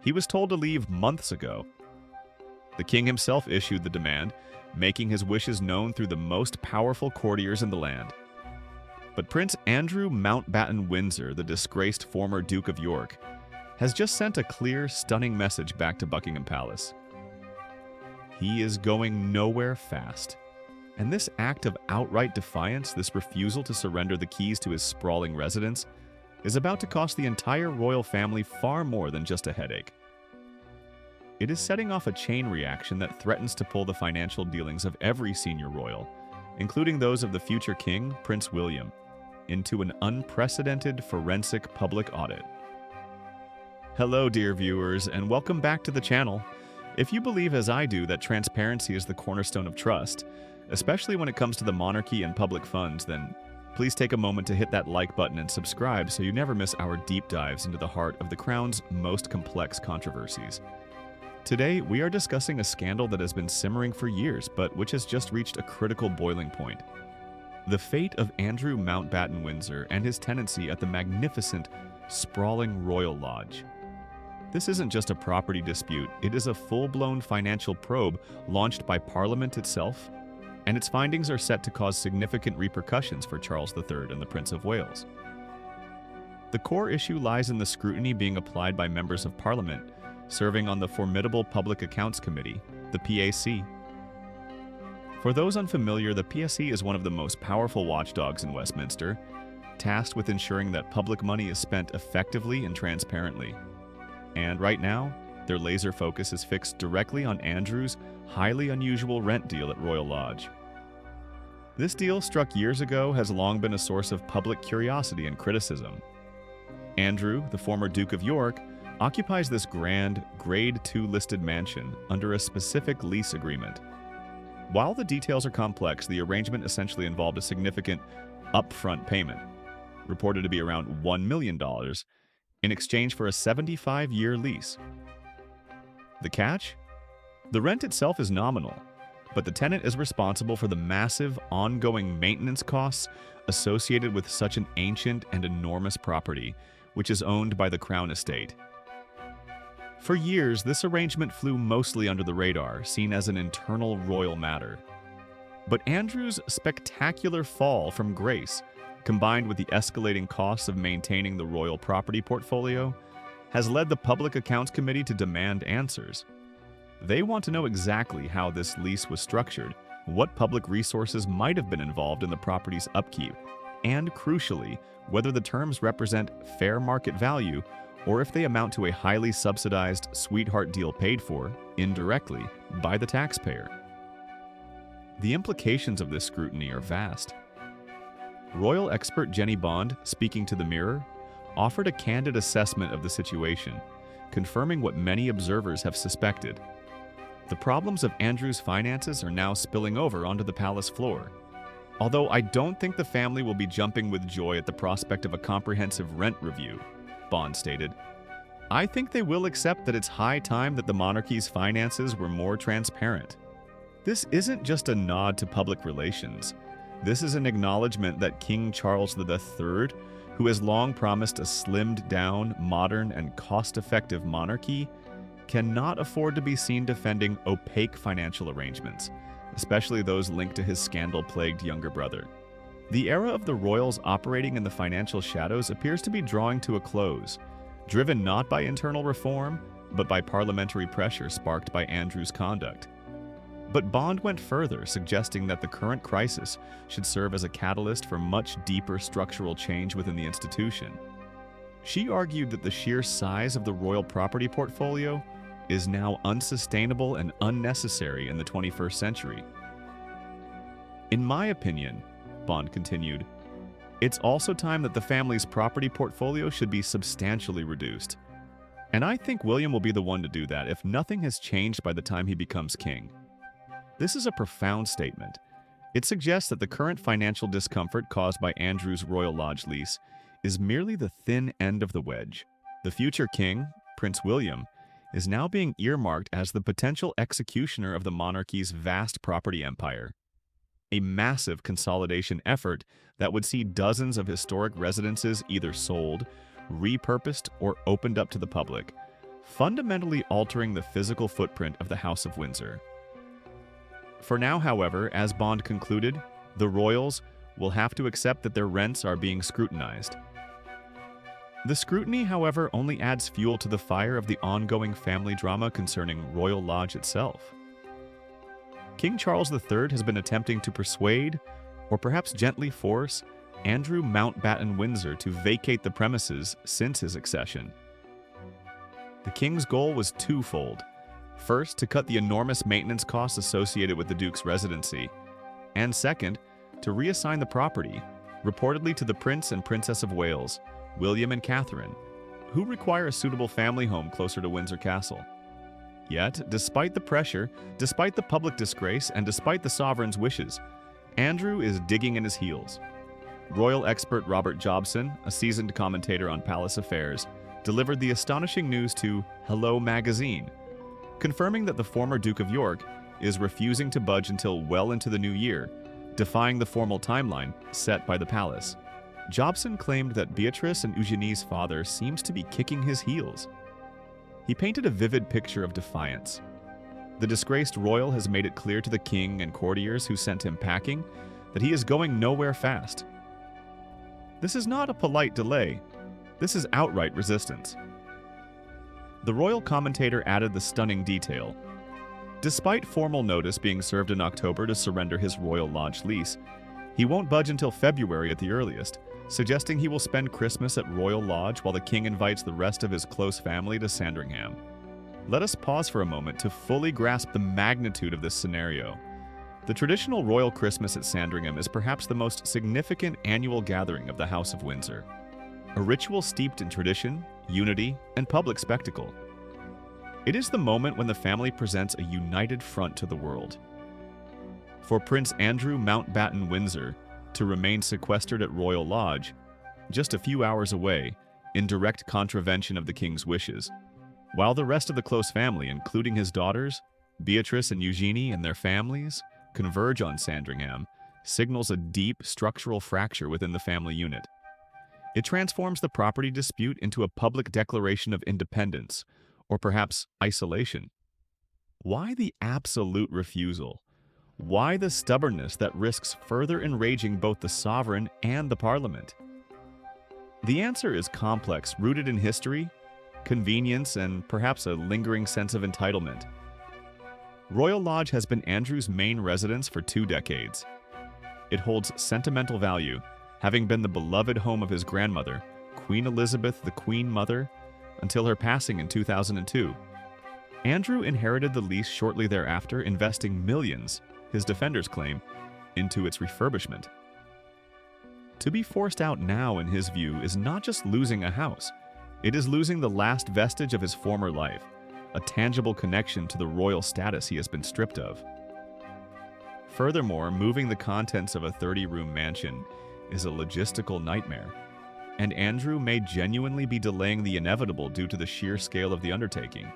He was told to leave months ago. The king himself issued the demand, making his wishes known through the most powerful courtiers in the land. But Prince Andrew Mountbatten-Windsor, the disgraced former Duke of York, has just sent a clear, stunning message back to Buckingham Palace. He is going nowhere fast. And this act of outright defiance, this refusal to surrender the keys to his sprawling residence, is about to cost the entire royal family far more than just a headache. It is setting off a chain reaction that threatens to pull the financial dealings of every senior royal, including those of the future king, Prince William, into an unprecedented forensic public audit. Hello, dear viewers, and welcome back to the channel. If you believe, as I do, that transparency is the cornerstone of trust, especially when it comes to the monarchy and public funds, then please take a moment to hit that like button and subscribe so you never miss our deep dives into the heart of the Crown's most complex controversies. Today, we are discussing a scandal that has been simmering for years, but which has just reached a critical boiling point. The fate of Andrew Mountbatten-Windsor and his tenancy at the magnificent, sprawling Royal Lodge. This isn't just a property dispute, it is a full-blown financial probe launched by Parliament itself, and its findings are set to cause significant repercussions for Charles III and the Prince of Wales. The core issue lies in the scrutiny being applied by members of Parliament serving on the formidable Public Accounts Committee, the PAC. For those unfamiliar, the PAC is one of the most powerful watchdogs in Westminster, tasked with ensuring that public money is spent effectively and transparently. And right now, their laser focus is fixed directly on Andrew's highly unusual rent deal at Royal Lodge. This deal, struck years ago, has long been a source of public curiosity and criticism. Andrew, the former Duke of York, occupies this grand, Grade II listed mansion under a specific lease agreement. While the details are complex, the arrangement essentially involved a significant upfront payment, reported to be around $1 million, in exchange for a 75-year lease. The catch? The rent itself is nominal, but the tenant is responsible for the massive, ongoing maintenance costs associated with such an ancient and enormous property, which is owned by the Crown Estate. For years, this arrangement flew mostly under the radar, seen as an internal royal matter. But Andrew's spectacular fall from grace, combined with the escalating costs of maintaining the royal property portfolio, has led the Public Accounts Committee to demand answers. They want to know exactly how this lease was structured, what public resources might have been involved in the property's upkeep, and crucially, whether the terms represent fair market value or if they amount to a highly subsidized sweetheart deal paid for, indirectly, by the taxpayer. The implications of this scrutiny are vast. Royal expert Jenny Bond, speaking to the Mirror, offered a candid assessment of the situation, confirming what many observers have suspected. The problems of Andrew's finances are now spilling over onto the palace floor. Although I don't think the family will be jumping with joy at the prospect of a comprehensive rent review, Bond stated, I think they will accept that it's high time that the monarchy's finances were more transparent. This isn't just a nod to public relations. This is an acknowledgement that King Charles III, who has long promised a slimmed-down, modern, and cost-effective monarchy, cannot afford to be seen defending opaque financial arrangements, especially those linked to his scandal-plagued younger brother. The era of the royals operating in the financial shadows appears to be drawing to a close, driven not by internal reform, but by parliamentary pressure sparked by Andrew's conduct. But Bond went further, suggesting that the current crisis should serve as a catalyst for much deeper structural change within the institution. She argued that the sheer size of the royal property portfolio is now unsustainable and unnecessary in the 21st century. In my opinion, Bond continued, it's also time that the family's property portfolio should be substantially reduced. And I think William will be the one to do that if nothing has changed by the time he becomes king. This is a profound statement. It suggests that the current financial discomfort caused by Andrew's Royal Lodge lease is merely the thin end of the wedge. The future king, Prince William, is now being earmarked as the potential executioner of the monarchy's vast property empire. A massive consolidation effort that would see dozens of historic residences either sold, repurposed, or opened up to the public, fundamentally altering the physical footprint of the House of Windsor. For now, however, as Bond concluded, the royals will have to accept that their rents are being scrutinized. The scrutiny, however, only adds fuel to the fire of the ongoing family drama concerning Royal Lodge itself. King Charles III has been attempting to persuade, or perhaps gently force, Andrew Mountbatten-Windsor to vacate the premises since his accession. The king's goal was twofold. First, to cut the enormous maintenance costs associated with the Duke's residency, and second, to reassign the property, reportedly to the Prince and Princess of Wales, William and Catherine, who require a suitable family home closer to Windsor Castle. Yet, despite the pressure, despite the public disgrace, and despite the sovereign's wishes, Andrew is digging in his heels. Royal expert Robert Jobson, a seasoned commentator on palace affairs, delivered the astonishing news to Hello Magazine, confirming that the former Duke of York is refusing to budge until well into the new year, defying the formal timeline set by the palace. Jobson claimed that Beatrice and Eugenie's father seems to be kicking his heels. He painted a vivid picture of defiance. The disgraced royal has made it clear to the king and courtiers who sent him packing that he is going nowhere fast. This is not a polite delay. This is outright resistance. The royal commentator added the stunning detail. Despite formal notice being served in October to surrender his Royal Lodge lease, he won't budge until February at the earliest, suggesting he will spend Christmas at Royal Lodge while the king invites the rest of his close family to Sandringham. Let us pause for a moment to fully grasp the magnitude of this scenario. The traditional royal Christmas at Sandringham is perhaps the most significant annual gathering of the House of Windsor, a ritual steeped in tradition, unity, and public spectacle. It is the moment when the family presents a united front to the world. For Prince Andrew Mountbatten-Windsor to remain sequestered at Royal Lodge, just a few hours away, in direct contravention of the king's wishes, while the rest of the close family, including his daughters, Beatrice and Eugenie and their families, converge on Sandringham, signals a deep structural fracture within the family unit. It transforms the property dispute into a public declaration of independence, or perhaps isolation. Why the absolute refusal? Why the stubbornness that risks further enraging both the sovereign and the Parliament? The answer is complex, rooted in history, convenience, and perhaps a lingering sense of entitlement. Royal Lodge has been Andrew's main residence for 2 decades. It holds sentimental value, having been the beloved home of his grandmother, Queen Elizabeth the Queen Mother, until her passing in 2002. Andrew inherited the lease shortly thereafter, investing millions, his defenders claim, into its refurbishment. To be forced out now, in his view, is not just losing a house. It is losing the last vestige of his former life, a tangible connection to the royal status he has been stripped of. Furthermore, moving the contents of a 30-room mansion is a logistical nightmare, and Andrew may genuinely be delaying the inevitable due to the sheer scale of the undertaking.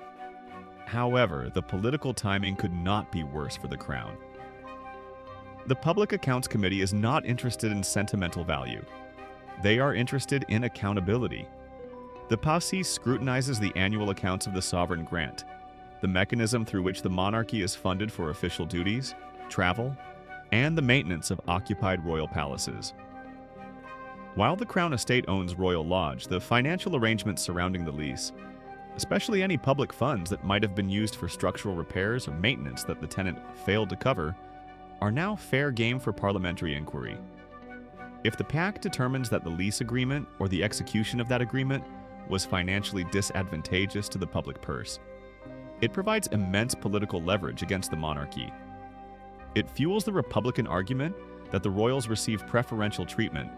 However, the political timing could not be worse for the crown. The Public Accounts Committee is not interested in sentimental value. They are interested in accountability. The PACI scrutinizes the annual accounts of the sovereign grant, the mechanism through which the monarchy is funded for official duties, travel, and the maintenance of occupied royal palaces. While the Crown Estate owns Royal Lodge, the financial arrangements surrounding the lease, especially any public funds that might have been used for structural repairs or maintenance that the tenant failed to cover, are now fair game for parliamentary inquiry. If the PAC determines that the lease agreement or the execution of that agreement was financially disadvantageous to the public purse, it provides immense political leverage against the monarchy. It fuels the Republican argument that the royals receive preferential treatment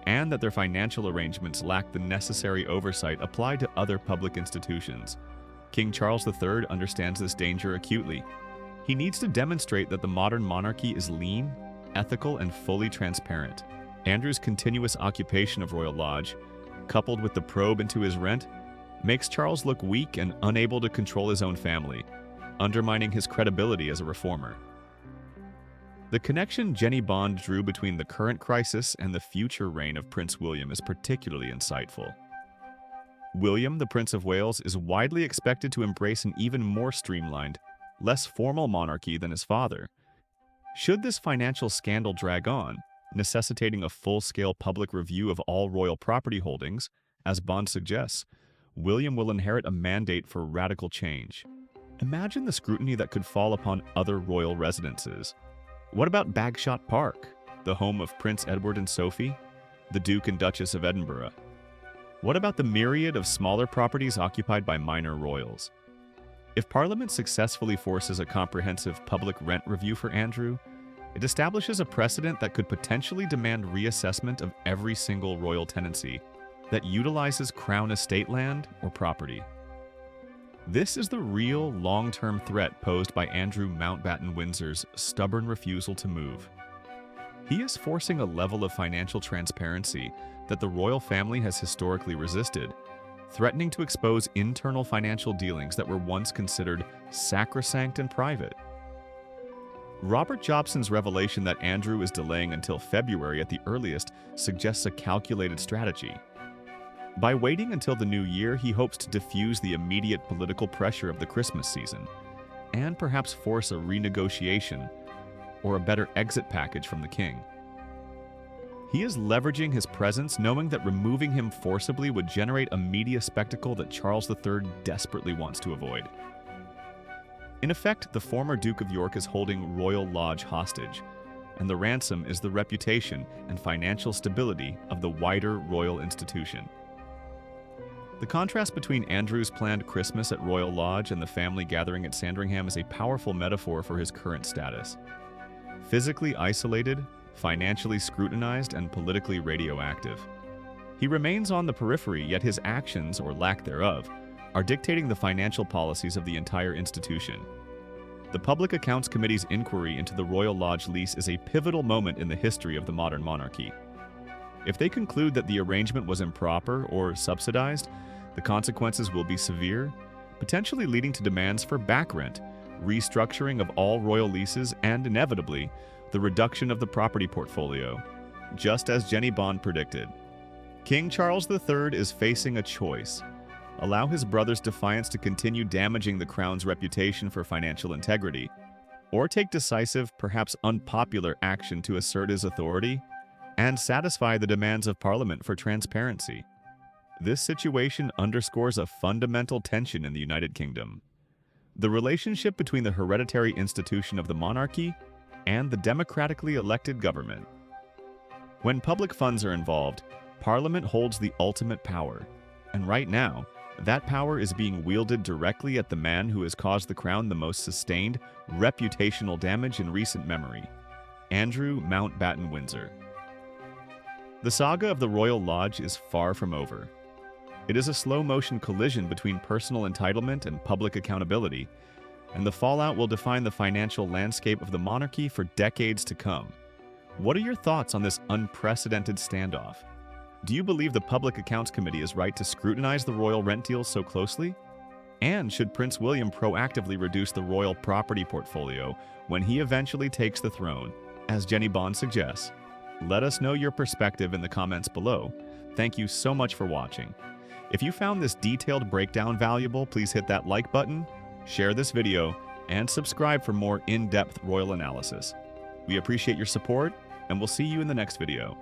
and that their financial arrangements lack the necessary oversight applied to other public institutions. King Charles III understands this danger acutely. He needs to demonstrate that the modern monarchy is lean, ethical, and fully transparent. Andrew's continuous occupation of Royal Lodge, coupled with the probe into his rent, makes Charles look weak and unable to control his own family, undermining his credibility as a reformer. The connection Jenny Bond drew between the current crisis and the future reign of Prince William is particularly insightful. William, the Prince of Wales, is widely expected to embrace an even more streamlined, less formal monarchy than his father. Should this financial scandal drag on, necessitating a full-scale public review of all royal property holdings, as Bond suggests, William will inherit a mandate for radical change. Imagine the scrutiny that could fall upon other royal residences. What about Bagshot Park, the home of Prince Edward and Sophie, the Duke and Duchess of Edinburgh? What about the myriad of smaller properties occupied by minor royals? If Parliament successfully forces a comprehensive public rent review for Andrew, it establishes a precedent that could potentially demand reassessment of every single royal tenancy that utilizes Crown estate land or property. This is the real long-term threat posed by Andrew Mountbatten-Windsor's stubborn refusal to move. He is forcing a level of financial transparency that the royal family has historically resisted, threatening to expose internal financial dealings that were once considered sacrosanct and private. Robert Jobson's revelation that Andrew is delaying until February at the earliest suggests a calculated strategy. By waiting until the new year, he hopes to diffuse the immediate political pressure of the Christmas season, and perhaps force a renegotiation or a better exit package from the king. He is leveraging his presence, knowing that removing him forcibly would generate a media spectacle that Charles III desperately wants to avoid. In effect, the former Duke of York is holding Royal Lodge hostage, and the ransom is the reputation and financial stability of the wider royal institution. The contrast between Andrew's planned Christmas at Royal Lodge and the family gathering at Sandringham is a powerful metaphor for his current status. Physically isolated, financially scrutinized, and politically radioactive. He remains on the periphery, yet his actions, or lack thereof, are dictating the financial policies of the entire institution. The Public Accounts Committee's inquiry into the Royal Lodge lease is a pivotal moment in the history of the modern monarchy. If they conclude that the arrangement was improper or subsidized, the consequences will be severe, potentially leading to demands for back rent, restructuring of all royal leases, and inevitably, the reduction of the property portfolio, just as Jenny Bond predicted. King Charles III is facing a choice: allow his brother's defiance to continue damaging the crown's reputation for financial integrity, or take decisive, perhaps unpopular action to assert his authority and satisfy the demands of Parliament for transparency. This situation underscores a fundamental tension in the United Kingdom: the relationship between the hereditary institution of the monarchy and the democratically elected government. When public funds are involved, Parliament holds the ultimate power, and right now, that power is being wielded directly at the man who has caused the crown the most sustained reputational damage in recent memory: Andrew Mountbatten-Windsor. The saga of the Royal Lodge is far from over. It is a slow-motion collision between personal entitlement and public accountability, and the fallout will define the financial landscape of the monarchy for decades to come. What are your thoughts on this unprecedented standoff? Do you believe the Public Accounts Committee is right to scrutinize the royal rent deals so closely? And should Prince William proactively reduce the royal property portfolio when he eventually takes the throne, as Jenny Bond suggests? Let us know your perspective in the comments below. Thank you so much for watching. If you found this detailed breakdown valuable, please hit that like button, share this video, and subscribe for more in-depth royal analysis. We appreciate your support, and we'll see you in the next video.